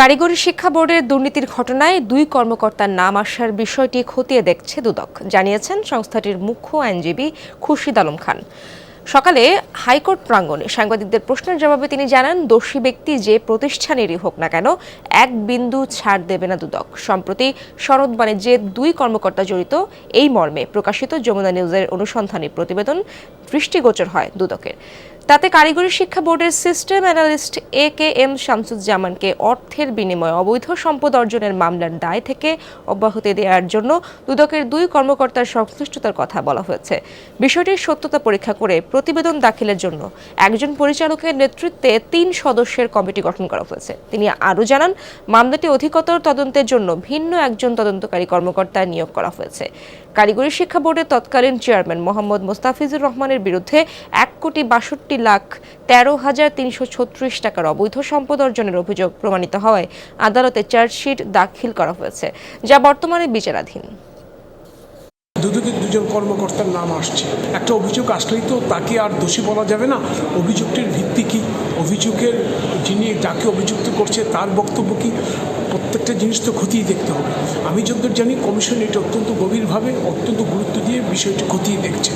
কারিগরি শিক্ষা বোর্ডের দুর্নীতির ঘটনায় দুই কর্মকর্তার নাম আসার বিষয়টি খতিয়ে দেখছে দুদক, জানিয়েছেন সংস্থাটির মুখ্য আইনজীবী খুরশিদ আলম খান। সকালে হাইকোর্ট প্রাঙ্গণে সাংবাদিকদের প্রশ্নের জবাবে তিনি জানান, দোষী ব্যক্তি যে প্রতিষ্ঠানেরই হোক না কেন এক বিন্দু ছাড় দেবে না দুদক। সম্প্রতি সনদ বাণিজ্যে দুই কর্মকর্তা জড়িত এই মর্মে প্রকাশিত যমুনা নিউজের অনুসন্ধানী প্রতিবেদন দৃষ্টিগোচর হয় দুদকের। তাতে কারিগরি শিক্ষা বোর্ডের সিস্টেম অ্যানালিস্ট AKM শামসুজ্জামানকে অর্থের বিনিময়ে অবৈধ সম্পদ অর্জনের মামলার দায় থেকে অব্যাহতি দেওয়ার জন্য দুদকের দুই কর্মকর্তার সংশ্লিষ্টতার কথা বলা হয়েছে। বিষয়টির সত্যতা পরীক্ষা করে প্রতিবেদন দাখিলের জন্য একজন পরিচালকের নেতৃত্বে 3 সদস্যের কমিটি গঠন করা হয়েছে। তিনি আরও জানান, মামলাটি অধিকতর তদন্তের জন্য ভিন্ন একজন তদন্তকারী কর্মকর্তা নিয়োগ করা হয়েছে। কারিগরি শিক্ষা বোর্ডের তৎকালীন চেয়ারম্যান মোহাম্মদ মোস্তাফিজুর রহমানের বিরুদ্ধে 1,62,13,336 টাকার অবৈধ সম্পদ অর্জনের অভিযোগ প্রমাণিত হওয়ায় আদালতে চার্জশিট দাখিল করা হয়েছে, যা বর্তমানে বিচারাধীন। দুদকের দুজন কর্মকর্তার নাম আসছে। একটা অভিযোগ আসলেই তো তাকে আর দোষী বলা যাবে না। অভিযোগটির ভিত্তি কি, অভিযোগের যিনি যাকে অভিযুক্ত করছে তার বক্তব্য কি, প্রত্যেকটা জিনিস তো খতিয়ে দেখতে হবে। আমি যতদূর জানি কমিশন এটা অত্যন্ত গভীরভাবে অত্যন্ত গুরুত্ব দিয়ে বিষয়টি খতিয়ে দেখছে।